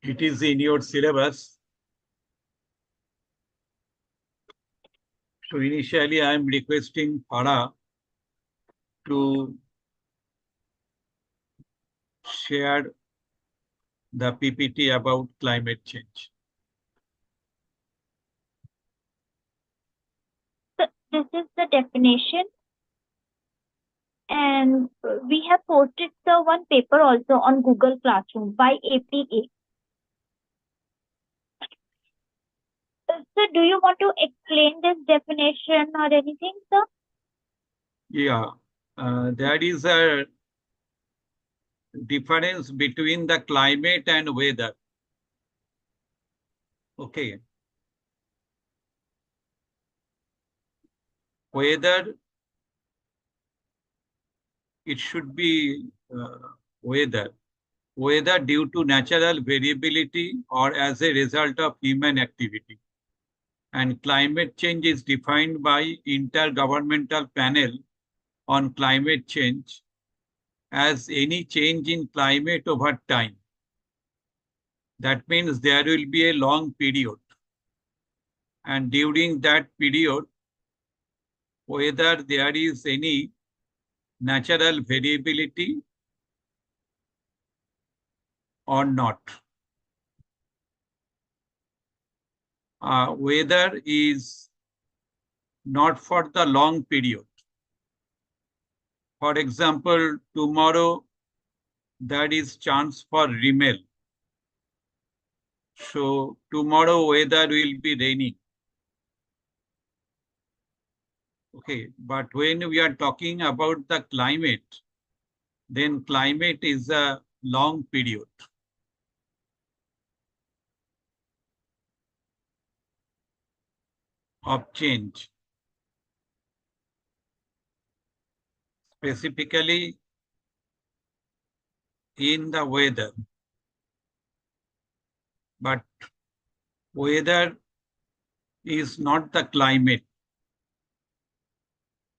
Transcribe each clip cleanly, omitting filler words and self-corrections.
It is in your syllabus. So initially, I am requesting Farah to share the PPT about climate change. So this is the definition, and we have posted the one paper also on Google Classroom by APA. So do you want to explain this definition or anything, sir? Yeah, there is a difference between the climate and weather. Okay. Weather, it should be weather. Weather due to natural variability or as a result of human activity. And climate change is defined by Intergovernmental Panel on Climate Change as any change in climate over time. That means there will be a long period. And during that period, whether there is any natural variability or not. Weather is not for the long period. For example, tomorrow there is chance for rimel. So tomorrow weather will be rainy. Okay, but when we are talking about the climate, then climate is a long period. Of change. Specifically in the weather. But weather is not the climate.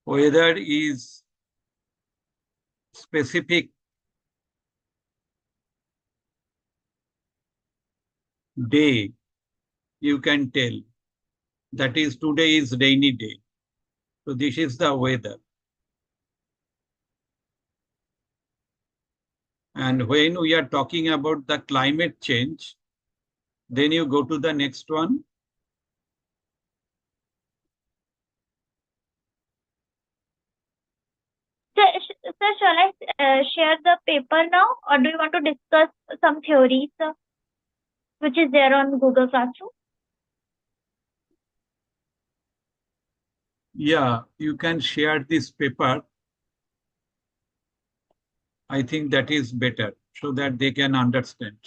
Weather is specific day, you can tell. That is, today is rainy day. So this is the weather. And when we are talking about the climate change, then you go to the next one. Sir, shall I share the paper now, or do you want to discuss some theories, which is there on Google Classroom? Yeah, you can share this paper. I think that is better so that they can understand.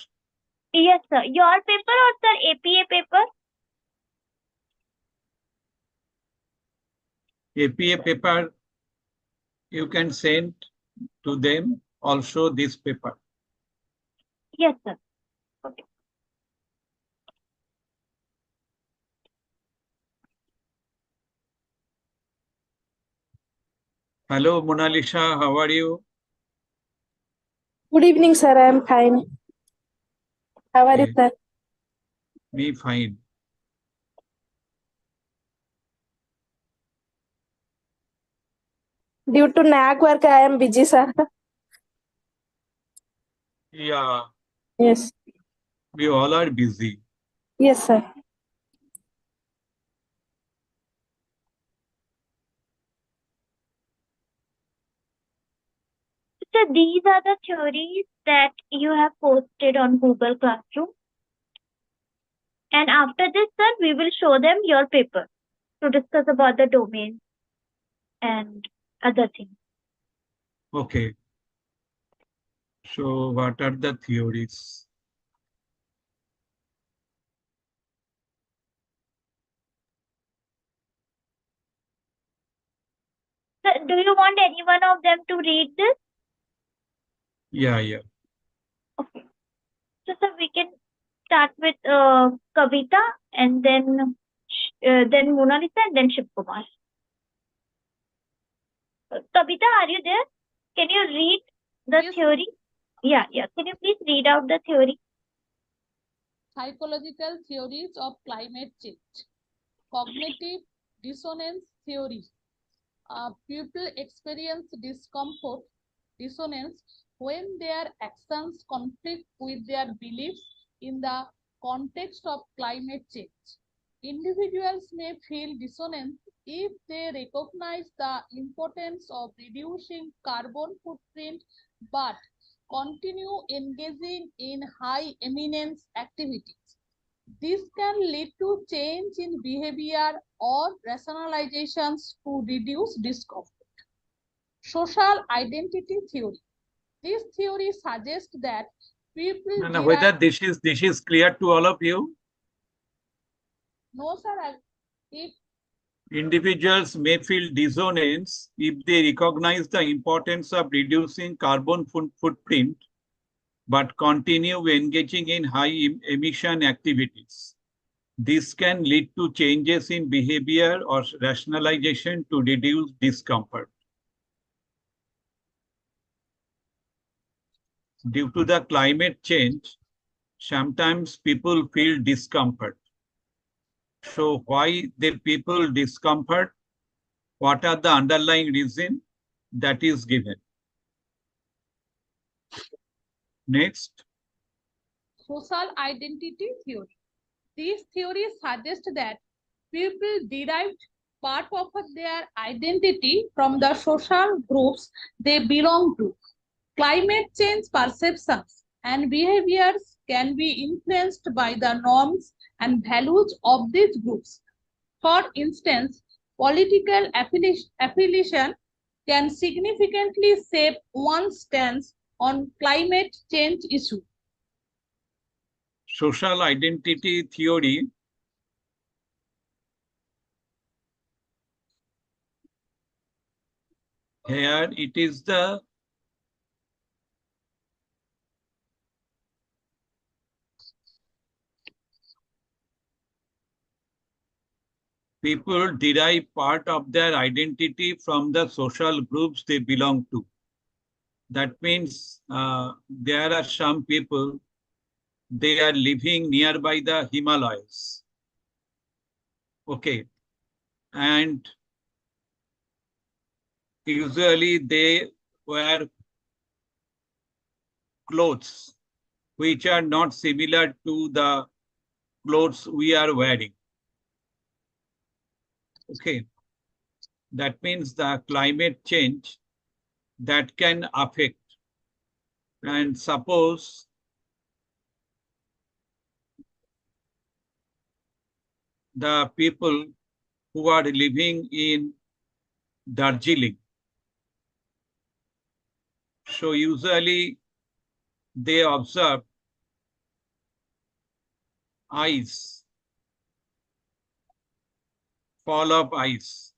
Yes, sir. Your paper or sir APA paper? APA paper, you can send to them also this paper. Yes, sir. Okay. Hello, Mona Lisa, how are you? Good evening, sir. I am fine. How are you, sir? Me fine. Due to NAC work, I am busy, sir. Yeah. Yes. We all are busy. Yes, sir. So these are the theories that you have posted on Google Classroom. And after this, sir, we will show them your paper to discuss about the domain and other things. Okay. So what are the theories? So do you want any one of them to read this? Yeah. Okay. So sir, we can start with Kavita and then Mona Lisa and then Shiv Kumar. Kavita, are you there? Can you read the theory? Yeah. Can you please read out the theory? psychological theories of climate change. Cognitive dissonance theory. People experience dissonance when their actions conflict with their beliefs in the context of climate change. Individuals may feel dissonance if they recognize the importance of reducing carbon footprint but continue engaging in high eminence activities. This can lead to change in behavior or rationalizations to reduce discomfort. Social identity theory. This theory suggests that people No, whether this is clear to all of you? No, sir. If Individuals may feel dissonance if they recognize the importance of reducing carbon footprint, but continue engaging in high emission activities. This can lead to changes in behavior or rationalization to reduce discomfort. Due to the climate change, sometimes people feel discomfort. So why the people discomfort? What are the underlying reason? That is given. Next. social identity theory. This theory suggests that people derived part of their identity from the social groups they belong to. Climate change perceptions and behaviors can be influenced by the norms and values of these groups. For instance, political affiliation can significantly shape one's stance on climate change issues. Social identity theory here it is the people derive part of their identity from the social groups they belong to. That means there are some people, they are living nearby the Himalayas. Okay. And usually they wear clothes which are not similar to the clothes we are wearing. Okay. That means the climate change that can affect. And suppose the people who are living in Darjeeling. So usually they observe ice, fall of ice.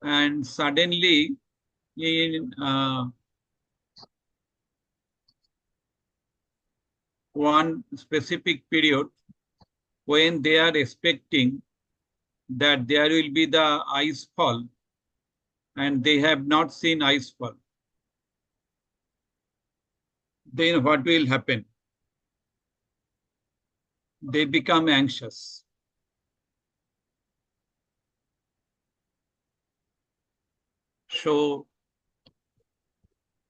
And suddenly in one specific period, when they are expecting that there will be the ice fall, and they have not seen ice fall, then what will happen? They become anxious. So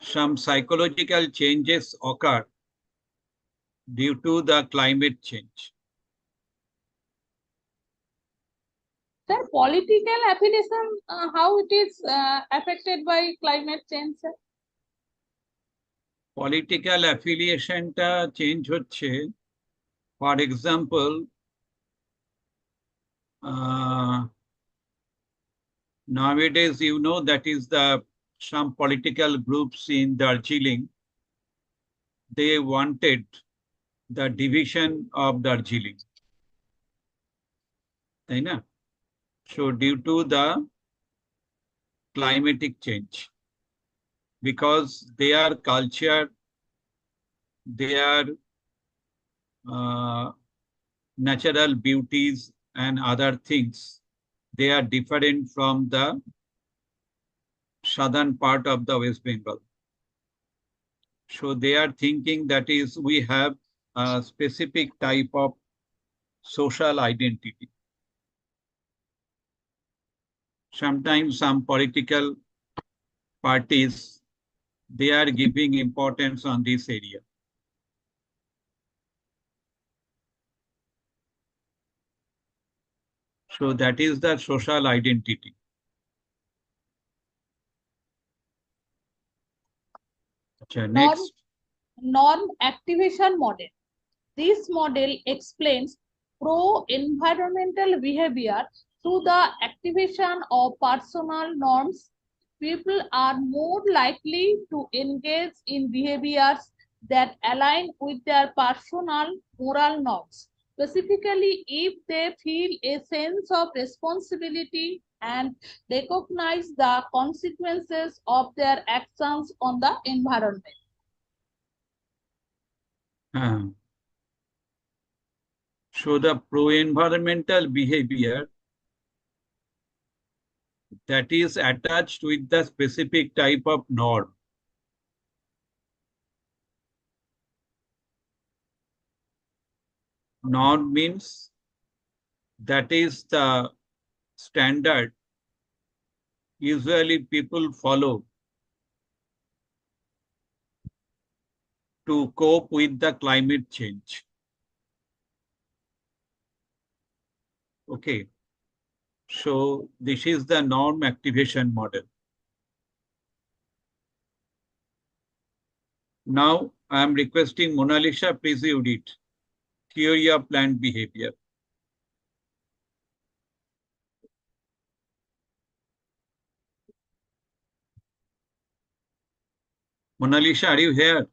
some psychological changes occur due to the climate change. Sir, political affiliation, how it is affected by climate change, sir? Political affiliation টা change হচ্ছে, for example, nowadays you know that is the some political groups in Darjeeling, they wanted the division of Darjeeling. তাই না? So due to the climatic change, because their culture, their natural beauties and other things, they are different from the southern part of the West Bengal. So they are thinking that is we have a specific type of social identity. Sometimes some political parties, they are giving importance on this area. So that is the social identity. Next. Norm activation model. This model explains pro-environmental behavior through the activation of personal norms. People are more likely to engage in behaviors that align with their personal moral norms, specifically if they feel a sense of responsibility and recognize the consequences of their actions on the environment. So the pro-environmental behavior that is attached with the specific type of norm. Norm means that is the standard usually people follow to cope with the climate change. Okay. So this is the norm activation model. Now I am requesting Mona Lisa, please read it. Theory of planned behavior. Mona Lisa, are you here?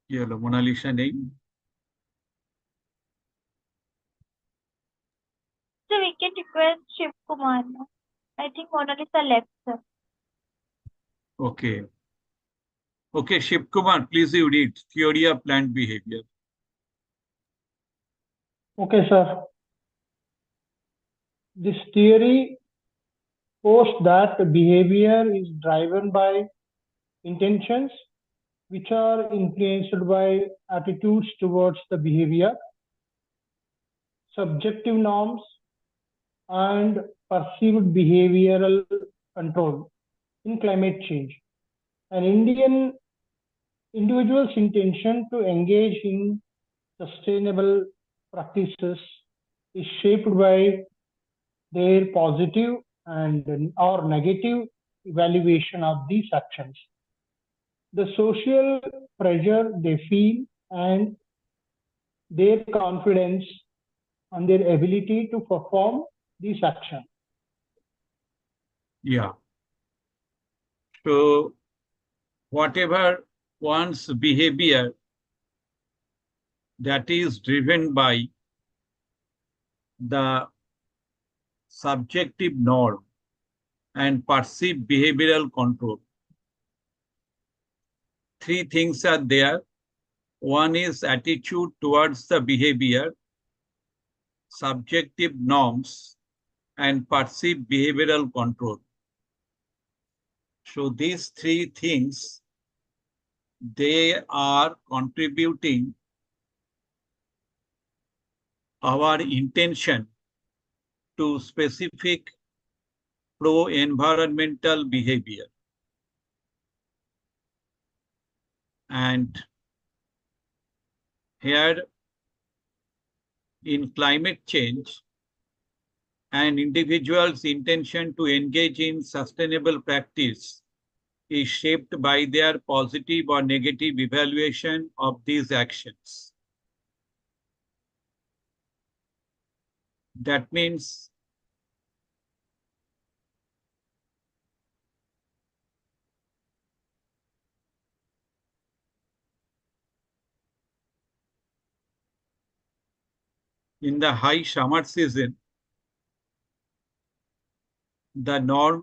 Hello, Mona Lisa name. So we can request Shiv Kumar now. I think Mona Lisa left, sir. Okay. Okay, Shiv Kumar, please you read Theory of Planned Behavior. Okay, sir. This theory posts that behavior is driven by intentions, which are influenced by attitudes towards the behavior, subjective norms, and perceived behavioral control in climate change. An individual's intention to engage in sustainable practices is shaped by their positive and or negative evaluation of these actions, the social pressure they feel, and their confidence on their ability to perform these actions. Yeah. So whatever one's behavior that is driven by the subjective norm and perceived behavioral control. Three things are there. One is attitude towards the behavior, subjective norms, and perceived behavioral control. So these three things, they are contributing our intention to specific pro-environmental behavior. And here in climate change, an individual's intention to engage in sustainable practice is shaped by their positive or negative evaluation of these actions. That means in the high summer season, the norm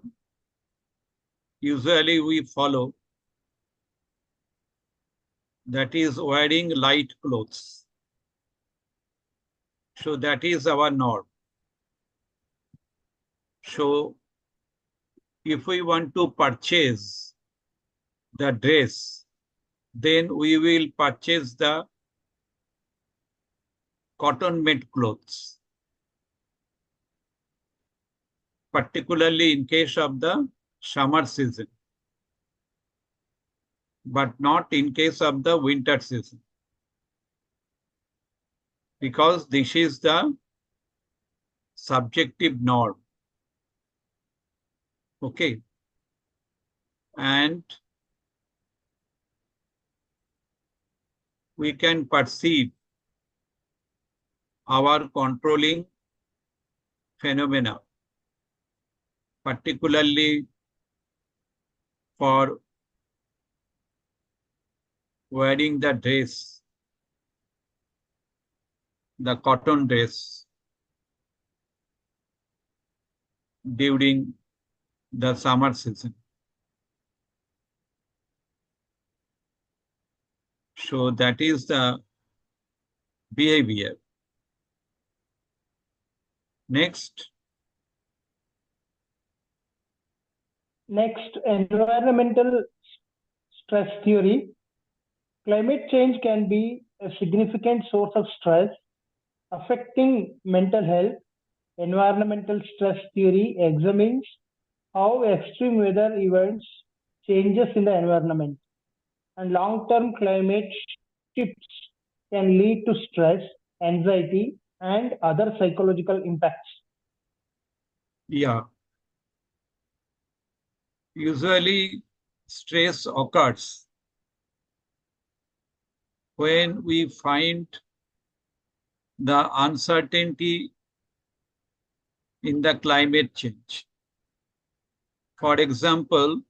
usually we follow, that is wearing light clothes. So that is our norm. So if we want to purchase the dress, then we will purchase the cotton made clothes, particularly in case of the summer season, but not in case of the winter season, because this is the subjective norm. Okay. And we can perceive our controlling phenomena, particularly for wearing the dress, the cotton dress during the summer season. So that is the behavior. Next. Next, environmental stress theory. Climate change can be a significant source of stress affecting mental health. Environmental stress theory examines how extreme weather events changes in the environment and long-term climate shifts can lead to stress, anxiety, and other psychological impacts. Yeah. Usually, stress occurs when we find the uncertainty in the climate change. For example,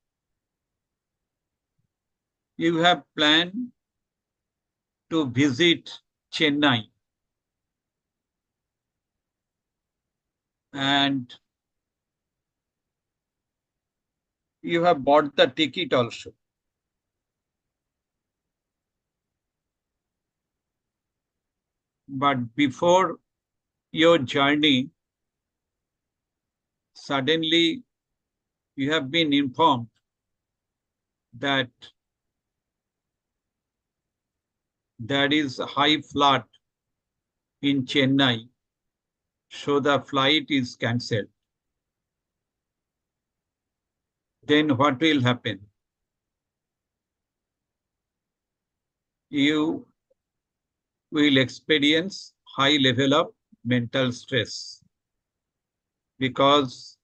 you have planned to visit Chennai and you have bought the ticket also. But before your journey, suddenly you have been informed that there is a high flood in Chennai, so the flight is cancelled. Then what will happen? You will experience high level of mental stress because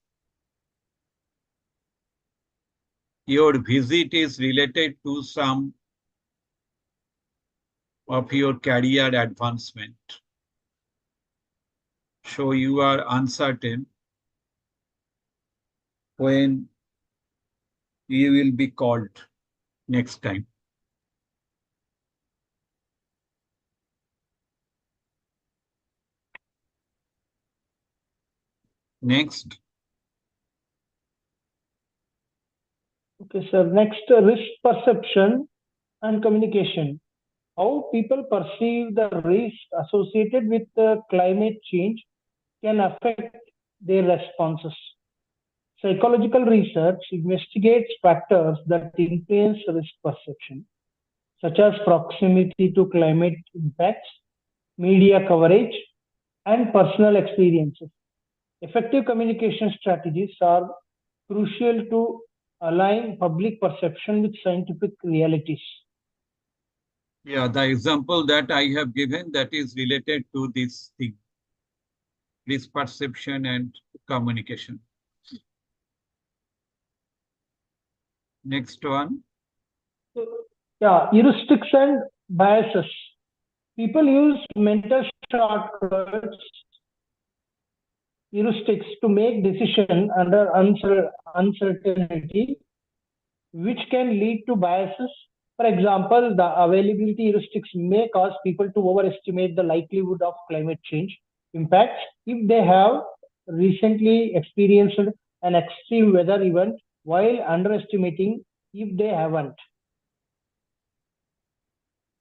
your visit is related to some of your career advancement. So you are uncertain when you will be called next time. Next. Okay, sir. Next, risk perception and communication. How people perceive the risk associated with climate change can affect their responses. Psychological research investigates factors that influence risk perception, such as proximity to climate impacts, media coverage, and personal experiences. Effective communication strategies are crucial to align public perception with scientific realities. Yeah, the example that I have given, that is related to this thing, risk perception and communication. Next one. Yeah, heuristics and biases. People use mental shortcuts, heuristics to make decisions under uncertainty, which can lead to biases. For example, the availability heuristics may cause people to overestimate the likelihood of climate change impacts if they have recently experienced an extreme weather event while underestimating if they haven't.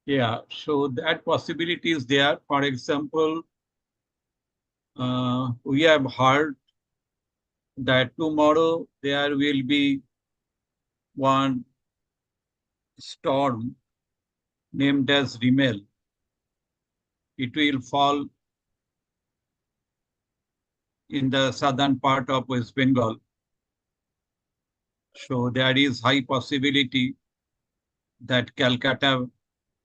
Yeah, so that possibility is there. For example, we have heard that tomorrow there will be one storm named as Rimel. It will fall in the southern part of West Bengal. So there is high possibility that Calcutta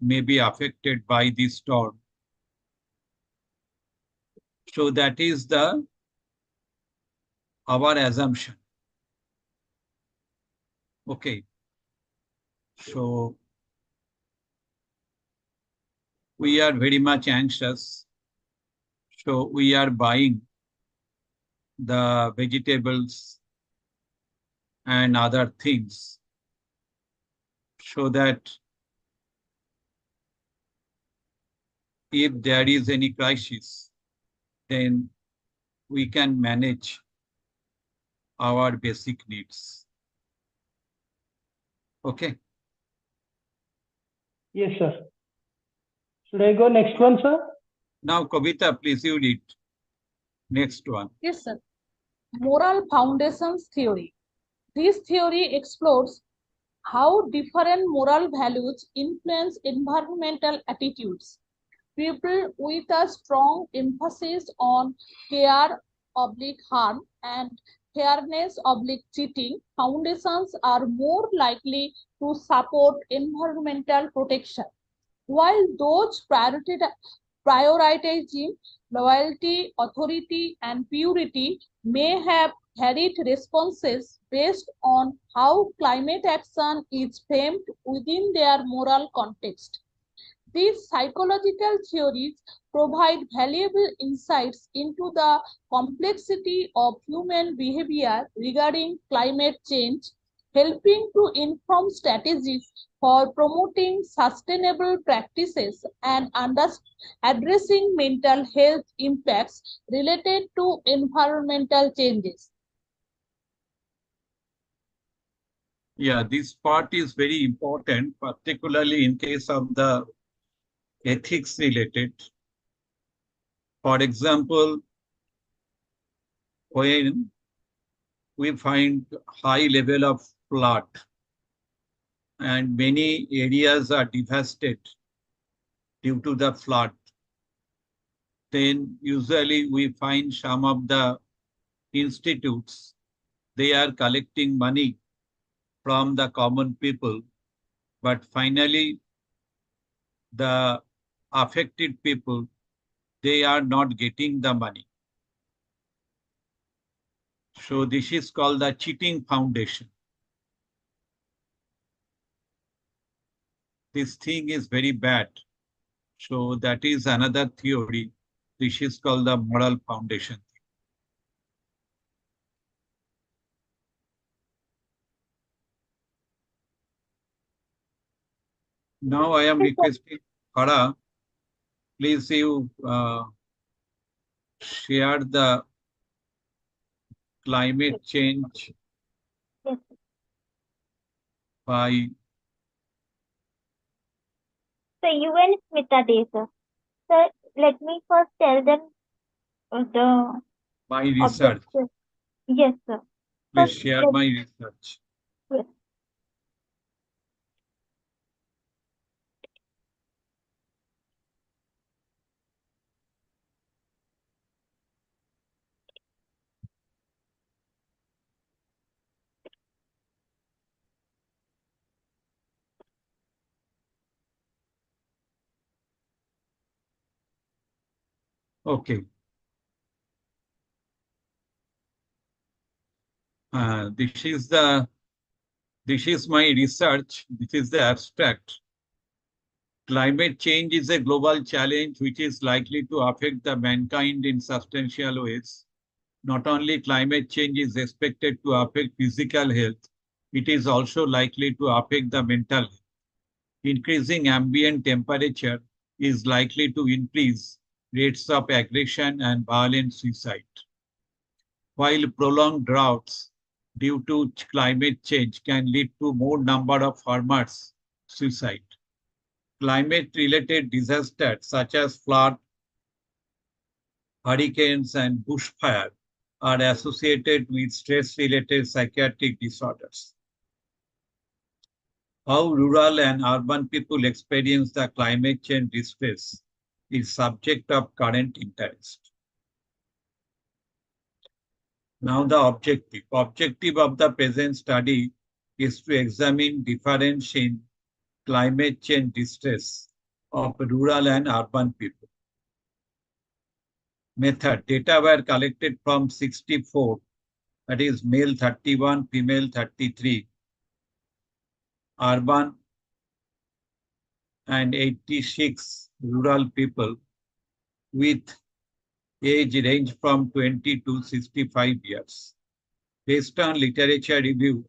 may be affected by this storm. So that is our assumption. Okay. So we are very much anxious. So we are buying the vegetables and other things so that if there is any crisis, then we can manage our basic needs. Okay. Yes, sir. Should I go next one, sir? Now, Kavita, please you read. Next one. Yes, sir. Moral foundations theory. This theory explores how different moral values influence environmental attitudes. People with a strong emphasis on care oblique harm and fairness oblique cheating foundations are more likely to support environmental protection, while those prioritizing loyalty, authority, and purity may have varied responses based on how climate action is framed within their moral context. These psychological theories provide valuable insights into the complexity of human behavior regarding climate change, helping to inform strategies for promoting sustainable practices and addressing mental health impacts related to environmental changes. Yeah, this part is very important, particularly in case of the ethics related. For example, when we find high level of flood and many areas are devastated due to the flood, then usually we find some of the institutes, they are collecting money from the common people, but finally the affected people, they are not getting the money. So this is called the cheating foundation. This thing is very bad. So that is another theory. This is called the moral foundation. Now I am requesting Farah, please you share the climate change Yes. by So UN Smita Day, sir. Sir, let me first tell them the my research. objective. Yes, sir. Please First, share my research. yes. Okay. This is my research. This is the abstract. Climate change is a global challenge which is likely to affect the mankind in substantial ways. Not only climate change is expected to affect physical health, it is also likely to affect the mental health. Increasing ambient temperature is likely to increase rates of aggression and violent suicide. While prolonged droughts due to climate change can lead to more number of farmers' suicide. Climate-related disasters such as flood, hurricanes, and bushfire are associated with stress-related psychiatric disorders. How rural and urban people experience the climate change distress is subject of current interest. Now the objective. Objective of the present study is to examine difference in climate change distress of rural and urban people. Method. Data were collected from 64, that is male 31, female 33, urban and 86 rural people with age range from 20 to 65 years. Based on literature review,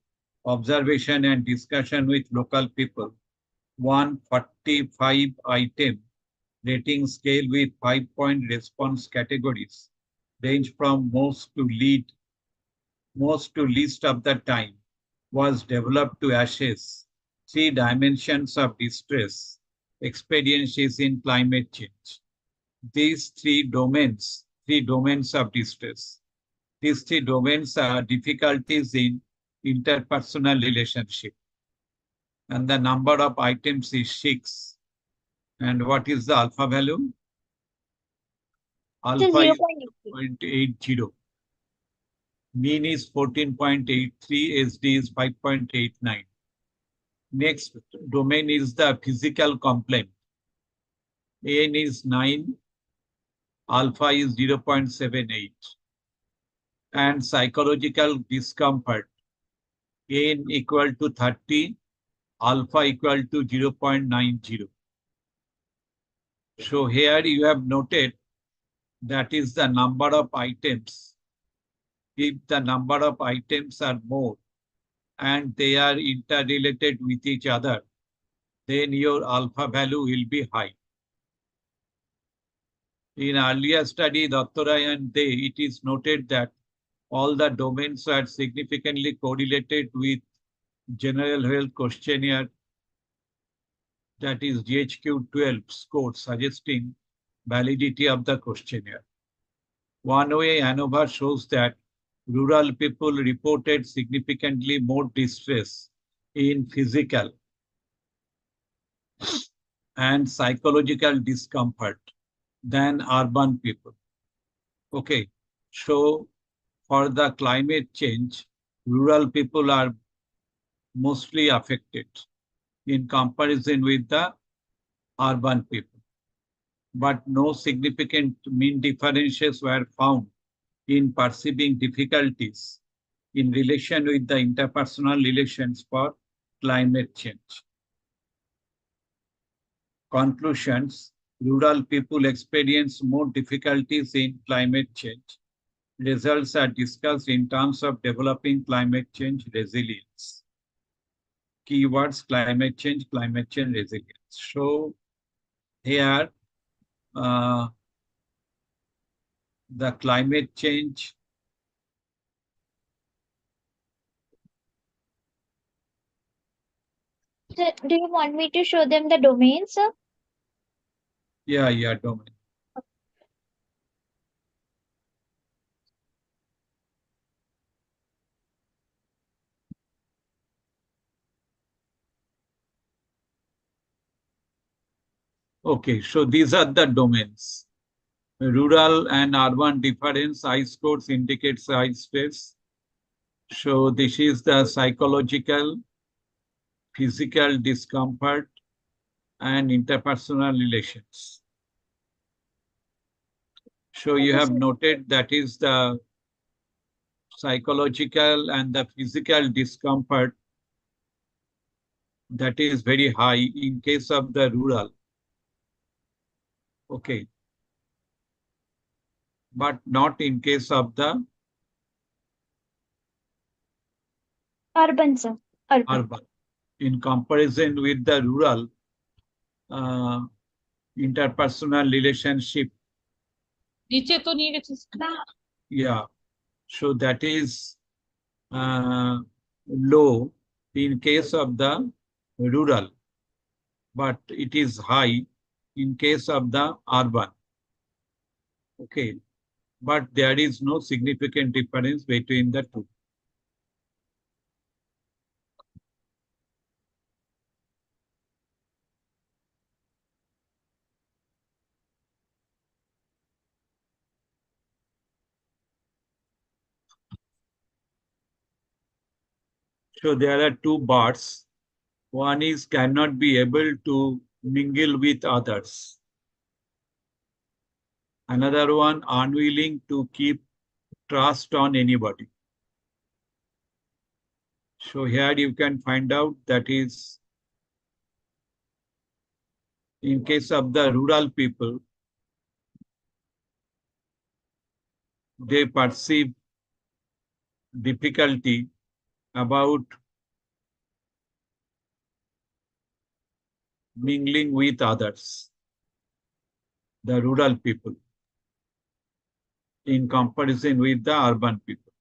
observation and discussion with local people, 145 item rating scale with 5-point response categories range from most to least of the time was developed to assess 3 dimensions of distress experiences in climate change. These three domains of distress. These 3 domains are difficulties in interpersonal relationship. And the number of items is 6. And what is the alpha value? Alpha is 0.80. Mean is 14.83, SD is 5.89. Next domain is the physical complaint. N is 9, alpha is 0.78. And psychological discomfort, N equal to 30, alpha equal to 0.90. So here you have noted that is the number of items. If the number of items are more and they are interrelated with each other, then your alpha value will be high. In earlier study, Dr. Rai and they, it is noted that all the domains are significantly correlated with general health questionnaire, that is GHQ-12 score, suggesting validity of the questionnaire. One way ANOVA shows that rural people reported significantly more distress in physical and psychological discomfort than urban people. Okay, so for the climate change, rural people are mostly affected in comparison with the urban people. But no significant mean differences were found in perceiving difficulties in relation with the interpersonal relations for climate change. Conclusions: rural people experience more difficulties in climate change. Results are discussed in terms of developing climate change resilience. Keywords: climate change resilience. So here the climate change Sir, do you want me to show them the domains, sir? yeah, domain. Okay, so these are the domains. Rural and urban difference, I scores indicates high stress. So this is the psychological, physical discomfort, and interpersonal relations. So you have noted that is the psychological and the physical discomfort that is very high in case of the rural. Okay. But not in case of the Urban, sir. urban. In comparison with the rural, interpersonal relationship. Yeah. So that is low in case of the rural, but it is high in case of the urban. Okay. but there is no significant difference between the two. So there are two bars. One is cannot be able to mingle with others. Another one unwilling to keep trust on anybody. So here you can find out that is in case of the rural people, they perceive difficulty about mingling with others, the rural people, in comparison with the urban people.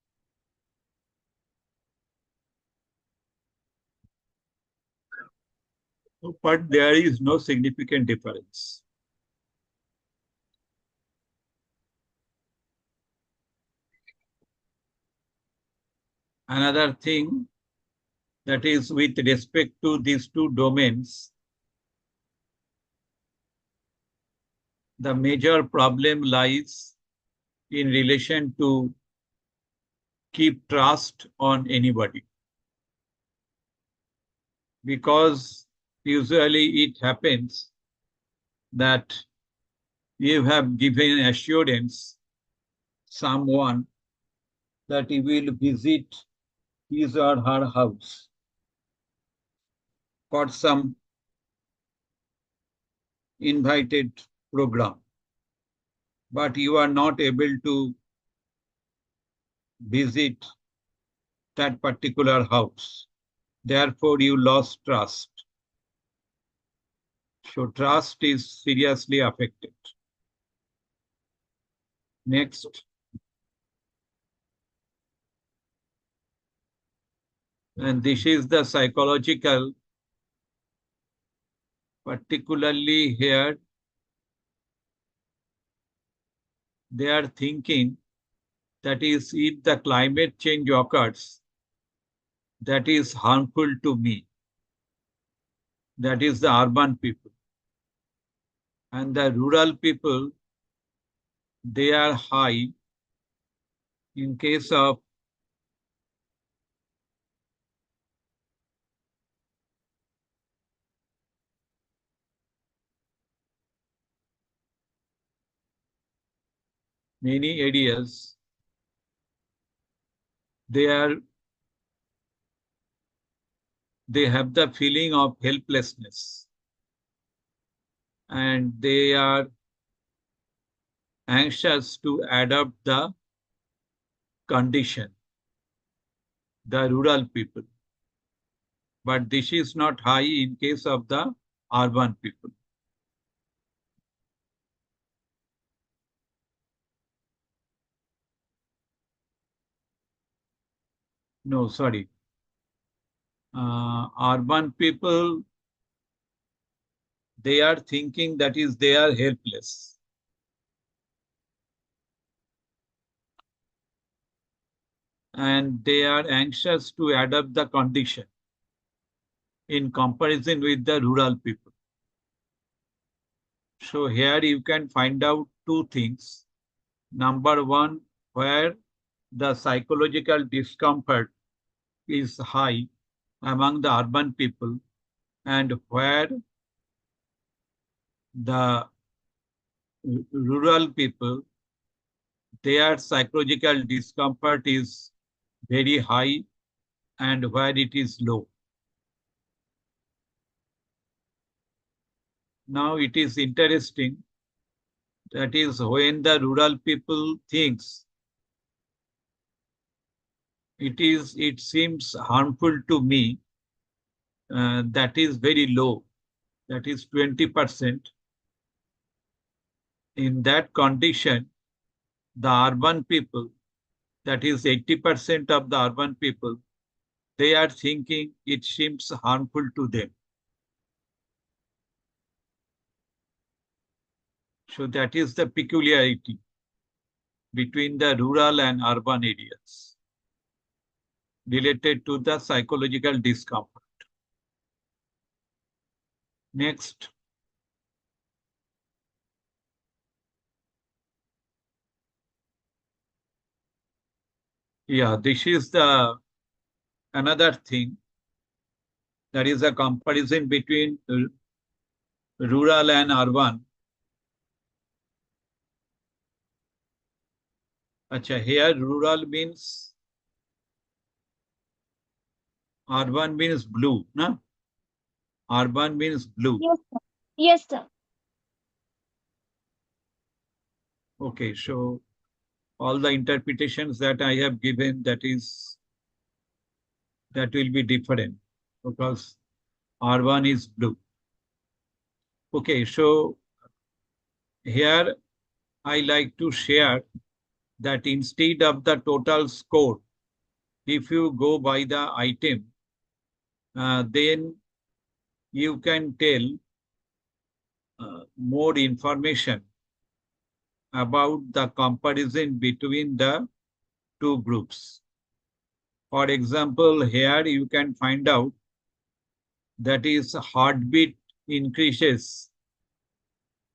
But there is no significant difference. Another thing that is with respect to these two domains, the major problem lies in relation to keep trust on anybody. Because usually it happens that you have given assurance someone that you will visit his or her house for some invited program, but you are not able to visit that particular house. Therefore, you lost trust. So trust is seriously affected. Next. And this is the psychological, particularly here, they are thinking that is if the climate change occurs, that is harmful to me. That is the urban people. And the rural people, they are high in case of many areas, they have the feeling of helplessness and they are anxious to adapt the condition, the rural people. But this is not high in case of the urban people. No, sorry. Urban people, they are thinking that is they are helpless. And they are anxious to adapt the condition in comparison with the rural people. So here you can find out two things. Number one, where the psychological discomfort is high among the urban people and where the rural people, their psychological discomfort is very high and where it is low. Now it is interesting, that is when the rural people thinks it seems harmful to me, that is very low, that is 20%. In that condition, the urban people, that is 80% of the urban people, they are thinking it seems harmful to them. So that is the peculiarity. between the rural and urban areas related to the psychological discomfort. Next. Yeah, this is the another thing. That is a comparison between rural and urban. Acha, here rural means, urban means blue, na? Urban means blue. Yes, sir. Yes, sir. Okay, so all the interpretations that I have given, that will be different because urban is blue. Okay, so here I like to share that instead of the total score, if you go by the item, then you can tell more information about the comparison between the two groups. For example, here you can find out that is heartbeat increases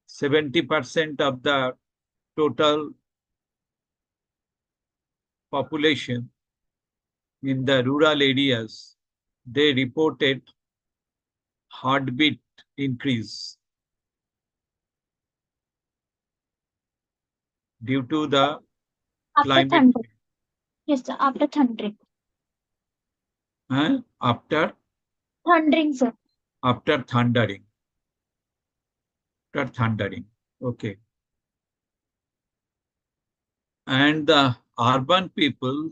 70% of the total population in the rural areas. They reported heartbeat increase due to the After climate thundering. Yes, sir. After thundering. after Thundering, sir. after thundering. After thundering. Okay. And the urban people,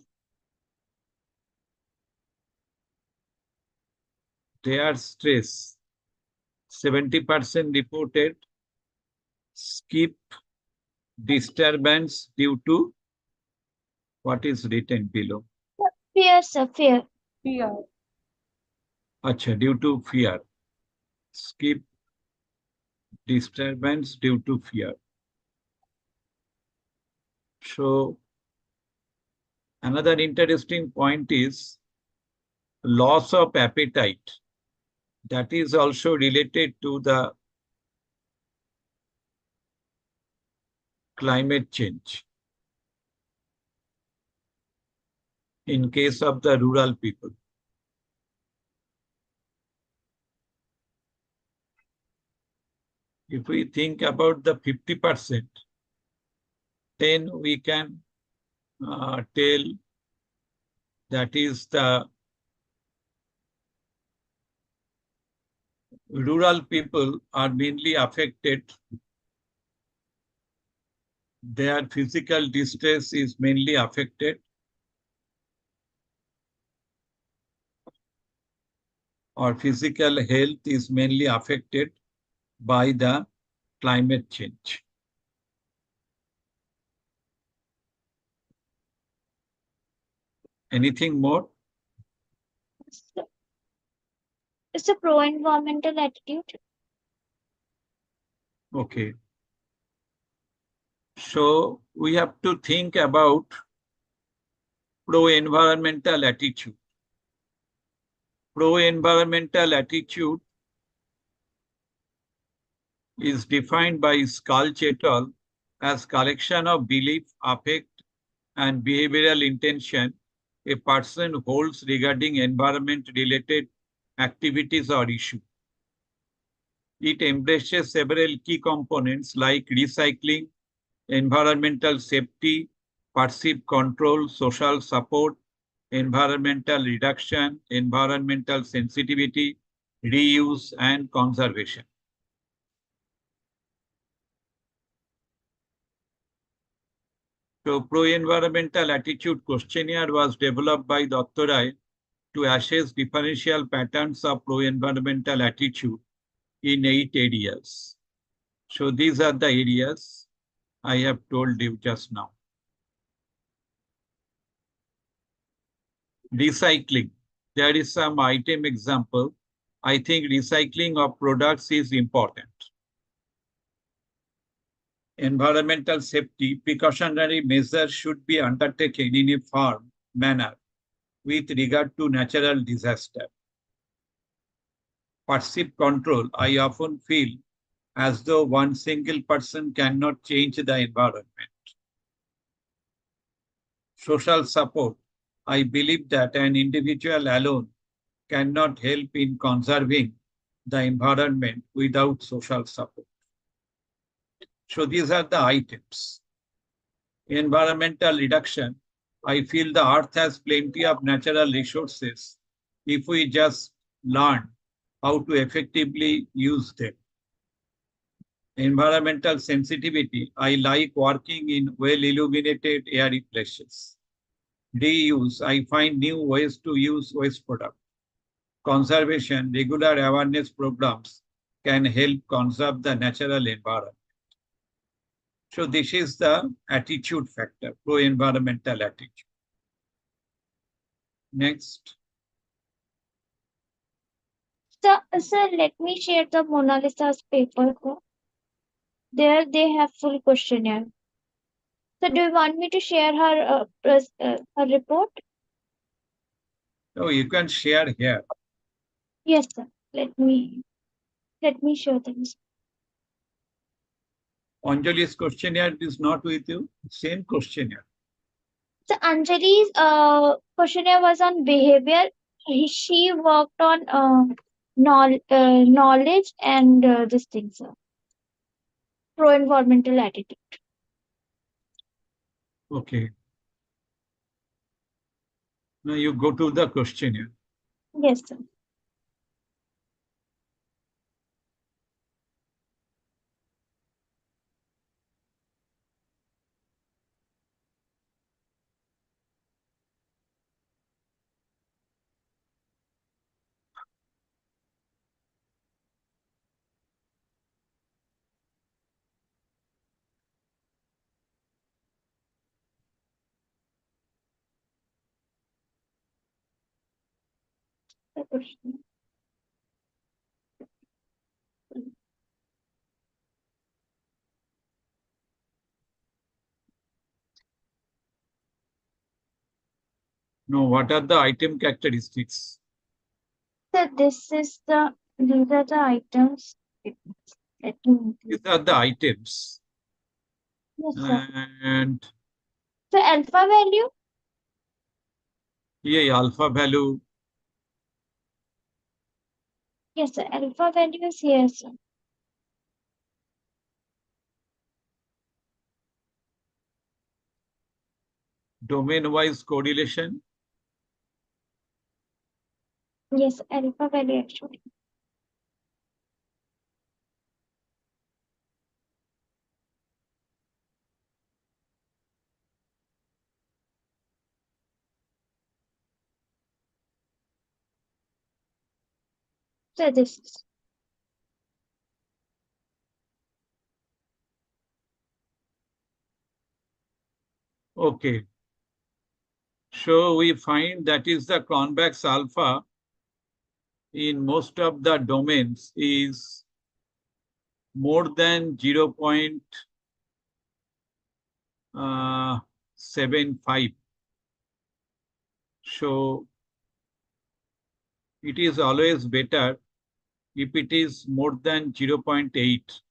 their stress, 70% reported skip disturbance due to what is written below. Fear, sir. Fear. Fear. Acha, due to fear. Skip disturbance due to fear. So another interesting point is loss of appetite. That is also related to the climate change in case of the rural people. If we think about the 50%, then we can tell that is the rural people are mainly affected. Their physical distress is mainly affected, or physical health is mainly affected by the climate change. Anything more? It's a pro-environmental attitude. Okay. So we have to think about pro-environmental attitude. Pro-environmental attitude is defined by Skalch et al. As collection of belief, affect, and behavioral intention a person holds regarding environment-related activities or issues. It embraces several key components like recycling, environmental safety, perceived control, social support, environmental reduction, environmental sensitivity, reuse, and conservation. So, pro-environmental attitude questionnaire was developed by Dr. Rai to assess differential patterns of pro-environmental attitude in 8 areas. So these are the areas I have told you just now. Recycling. There is some item example. I think recycling of products is important. Environmental safety precautionary measures should be undertaken in a firm manner with regard to natural disaster. Perceived control, I often feel as though one single person cannot change the environment. Social support, I believe that an individual alone cannot help in conserving the environment without social support. So these are the items. Environmental reduction, I feel the earth has plenty of natural resources if we just learn how to effectively use them. Environmental sensitivity, I like working in well-illuminated airy places. Reuse, I find new ways to use waste products. Conservation, regular awareness programs can help conserve the natural environment. So this is the attitude factor, pro-environmental attitude. Next. Sir, let me share the Mona Lisa's paper. There they have full questionnaire. So do you want me to share her her report? No, you can share here. Yes, sir. Let me show them. Anjali's questionnaire is not with you. Same questionnaire. So Anjali's questionnaire was on behavior. She worked on knowledge and this thing, sir. Pro-environmental attitude. Okay. Now you go to the questionnaire. Yes, sir. The question. No, what are the item characteristics? So these are the items. Let me. These are the items. Yes, sir. And So alpha value. here alpha value. Yes, sir. Alpha value is here, sir. Domain-wise correlation. Yes, alpha value actually. So this is. Okay. So we find that is the convex alpha in most of the domains is more than 0.75. So it is always better if it is more than 0.8.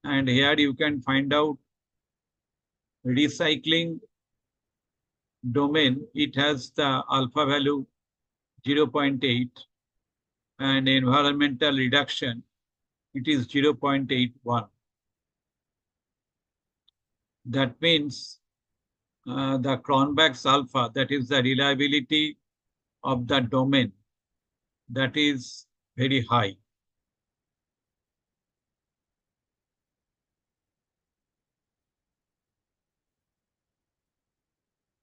And here you can find out recycling domain, it has the alpha value 0.8, and environmental reduction, it is 0.81. That means the Cronbach's alpha, that is the reliability of the domain, that is very high.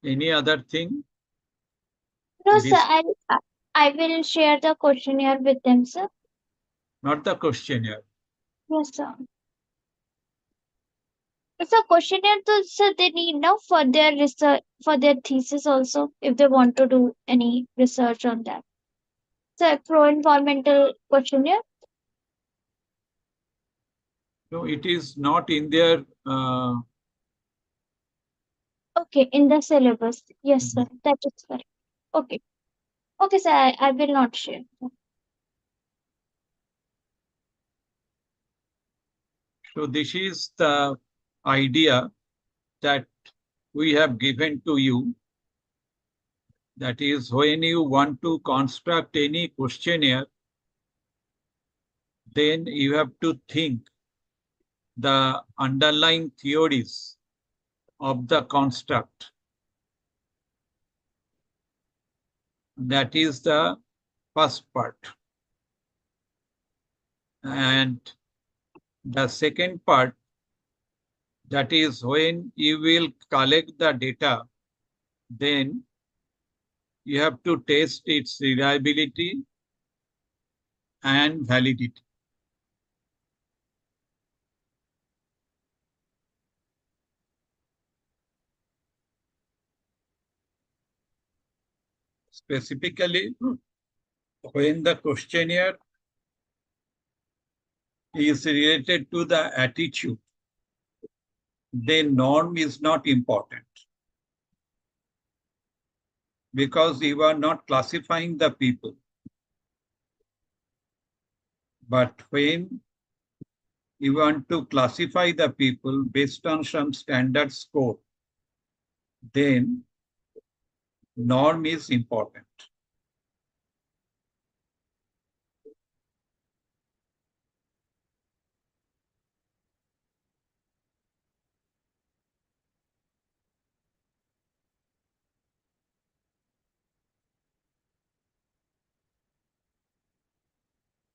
Any other thing? No, sir. I will share the questionnaire with them, sir. Not the questionnaire. Yes, sir. It's a questionnaire, so they need now for their research, for their thesis also, if they want to do any research on that. So pro-environmental questionnaire. So it is not in their Okay, in the syllabus. Yes, sir. That is correct. Okay. Okay, sir. I will not share. so this is the idea that we have given to you. That is, when you want to construct any questionnaire, then you have to think the underlying theories of the construct. That is the first part. And the second part, that is when you will collect the data, then you have to test its reliability and validity. Specifically, when the questionnaire is related to the attitude, then norm is not important because you are not classifying the people. But when you want to classify the people based on some standard score, then norm is important.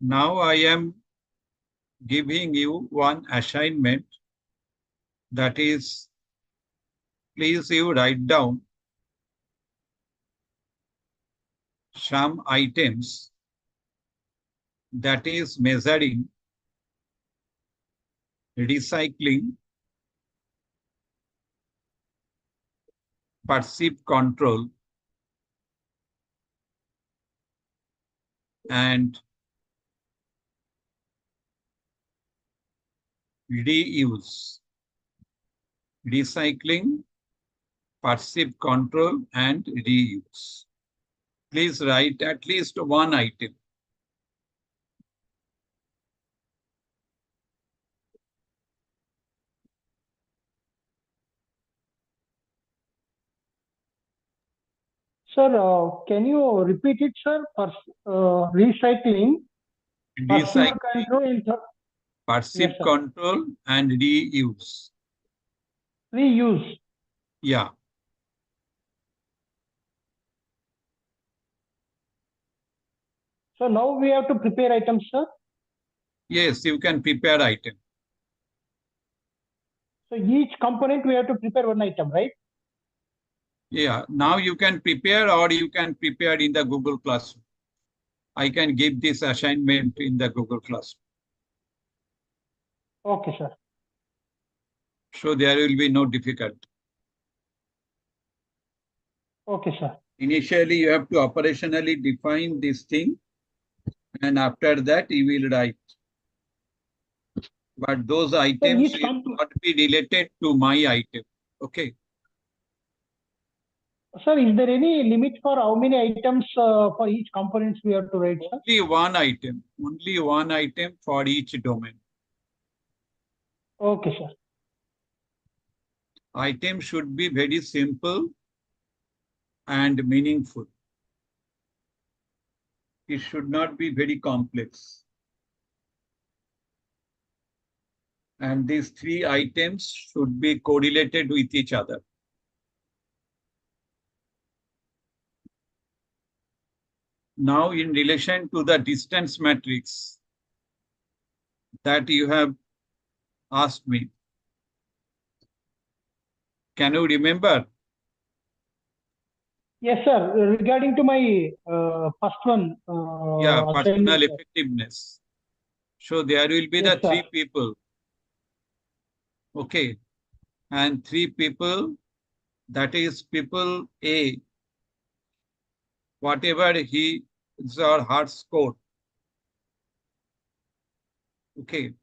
Now I am giving you one assignment, that is, please you write down some items that is measuring, recycling, perceived control, and reuse. Recycling, perceived control, and reuse. Please write at least one item. Sir, can you repeat it, sir? Recycling, perceived Recycling, control, and perceived Yes, sir. control, and reuse. Reuse. Yeah. So now we have to prepare items, sir. Yes, you can prepare item. So each component we have to prepare one item, right? Yeah, now you can prepare or you can prepare in the Google Classroom. I can give this assignment in the Google Classroom. Okay, sir. So there will be no difficulty. Okay, sir. Initially, you have to operationally define this thing, and after that, you will write. But those items will not be related to my item. Okay. Sir, is there any limit for how many items for each components we have to write, sir? Only one item for each domain. Okay, sir. Item should be very simple and meaningful. It should not be very complex. And these three items should be correlated with each other. Now, in relation to the distance matrix that you have asked me, can you remember? Yes, sir. Regarding to my first one. Yeah, personal assignment, effectiveness. So there will be Yes, the three sir. people. Okay. And three people, that is people A, whatever his or her score. Okay.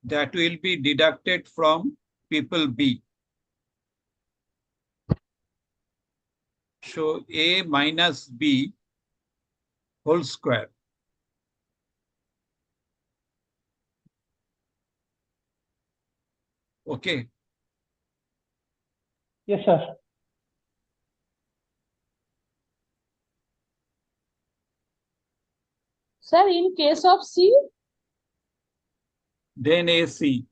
that will be deducted from people B. So A minus B whole square. Okay. Yes, sir. Sir, in case of C, Then AC.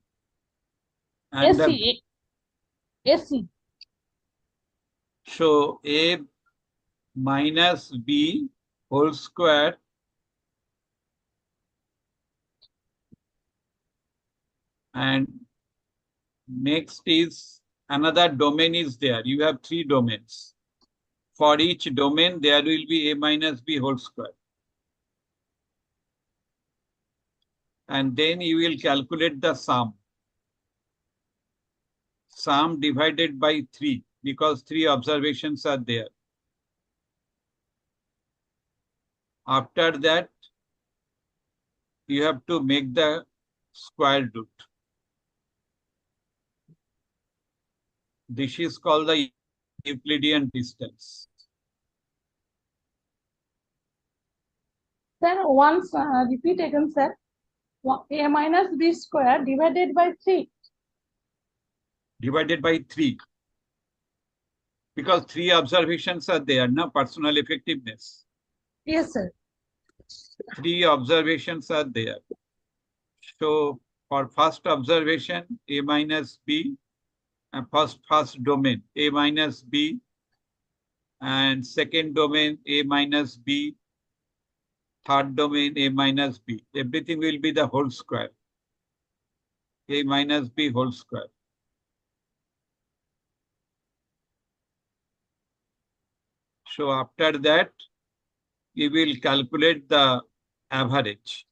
And AC, AC. so A minus B whole square and next is another domain is there. You have three domains. For each domain, there will be A minus B whole square. And then you will calculate the sum. Sum divided by 3 because 3 observations are there. After that, you have to make the square root. This is called the Euclidean distance. Sir, once repeat again, sir. A minus B square divided by 3. Divided by 3. Because 3 observations are there, no personal effectiveness. Yes, sir. 3 observations are there. So for first observation, A minus B, and first domain, A minus B, and second domain, A minus B, third domain, A minus B. Everything will be the whole square. A minus B whole square. So after that, you will calculate the average.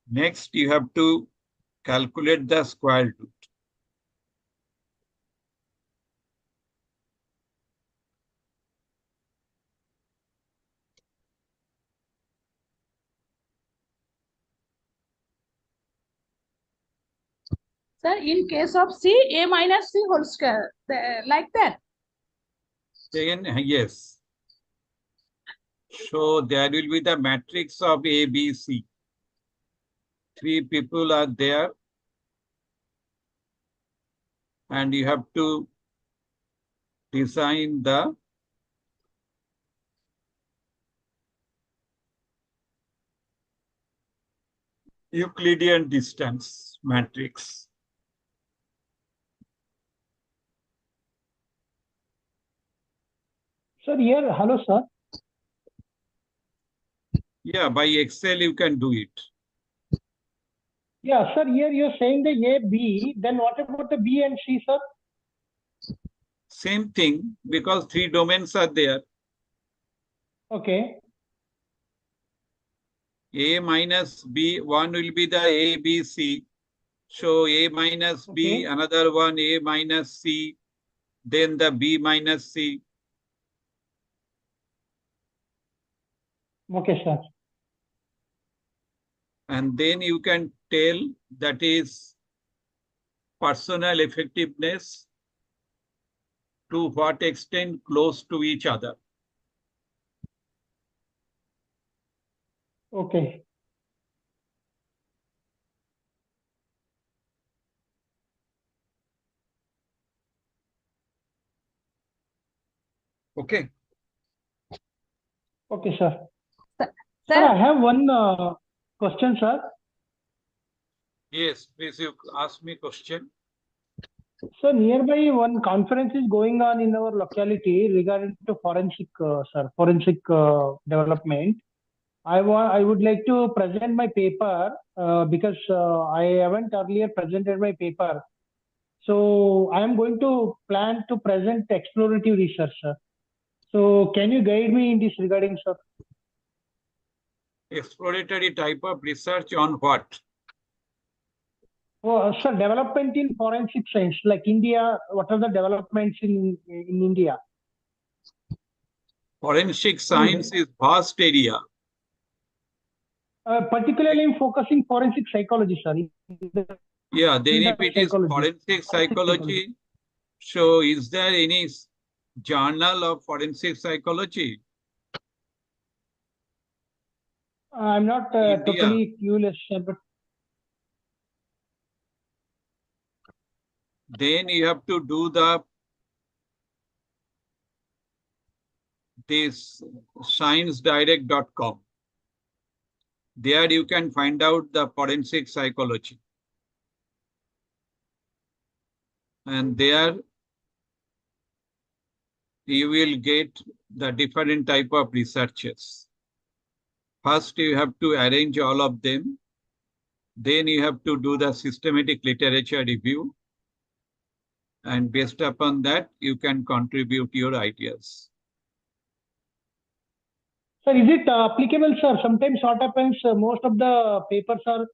Next, you have to calculate the square root. Sir, in case of C, A minus C whole square, like that. Again, yes. So there will be the matrix of A, B, C. 3 people are there. And you have to design the Euclidean distance matrix. Sir, here, hello, sir. Yeah, by Excel you can do it. Yeah, sir, here you're saying the A, B, then what about the B and C, sir? Same thing, because 3 domains are there. Okay. A minus B, one will be the A, B, C. So A minus B, Okay. another one A minus C, then the B minus C. Okay, sir. And then you can tell that is personal effectiveness to what extent close to each other. Okay. Okay. Okay, sir. Sir, Sir, I have one question, sir. Yes, please you ask me question. So nearby one conference is going on in our locality regarding to forensic, forensic development. I would like to present my paper because I haven't earlier presented my paper. So I am going to plan to present explorative research, sir. So can you guide me in this regarding, sir? Exploratory type of research on what? Oh, sir, development in forensic science, like India, what are the developments in India? Forensic science is vast area. Particularly in focusing forensic psychology, sir. Yeah, then if it is Psychology. forensic psychology, so is there any journal of forensic psychology? I'm not India. totally clueless, sir, but Then you have to do this sciencedirect.com. There you can find out the forensic psychology. And there you will get the different type of researches. First, you have to arrange all of them. Then you have to do the systematic literature review. And based upon that, you can contribute your ideas. sir, is it applicable, sir? Sometimes what happens, most of the papers are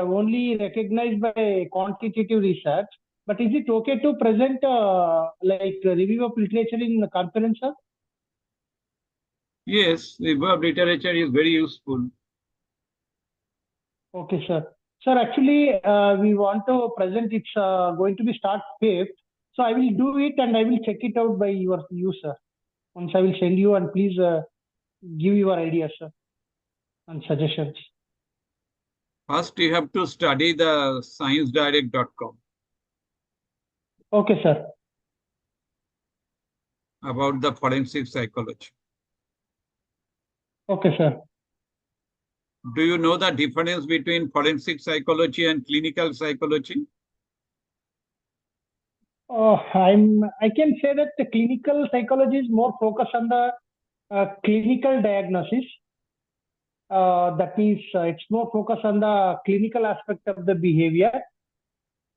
only recognized by quantitative research. But is it okay to present like review of literature in the conference, sir? Yes, review of literature is very useful. Okay, sir. Sir, actually, we want to present. It's going to be start 5th. So I will do it and I will check it out by you, sir. Once I will send you, and please give your ideas, sir, and suggestions. First, you have to study the sciencedirect.com Okay, sir. about the forensic psychology. Okay, sir. Do you know the difference between forensic psychology and clinical psychology? I can say that the clinical psychology is more focused on the clinical diagnosis. That means it's more focused on the clinical aspect of the behavior.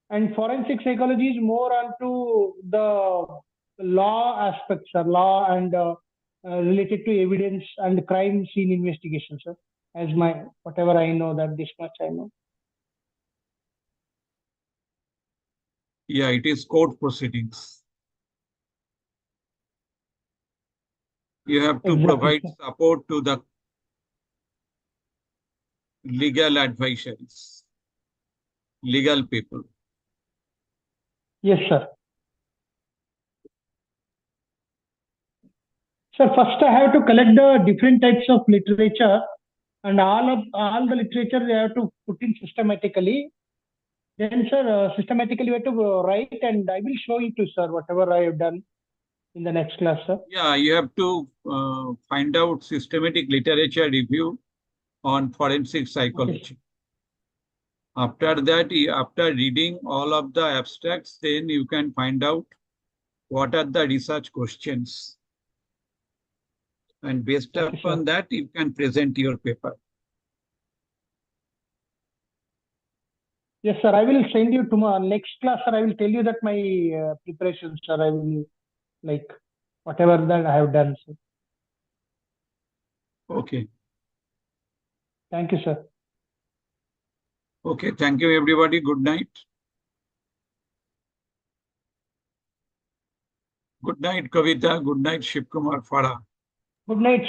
And forensic psychology is more onto the law aspects, sir, law and related to evidence and crime scene investigation, sir. As whatever I know, that this much I know. Yeah, it is court proceedings. You have to Exactly, provide sir. support to the legal advisories, legal people. Yes, sir. Sir, first I have to collect the different types of literature, and all the literature they have to put in systematically. Then, sir, systematically we have to write, and I will show it to sir whatever I have done in the next class, sir. Yeah, you have to find out systematic literature review on forensic psychology. Okay. After that, after reading all of the abstracts, then you can find out what are the research questions. And based Okay, upon sir. that, you can present your paper. Yes, sir. I will send you tomorrow. Next class, sir. I will tell you that my preparation, sir. I will like whatever that I have done, sir. Okay. Thank you, sir. Okay. Thank you, everybody. Good night. Good night, Kavita. Good night, Shivkumar Farah. Good night.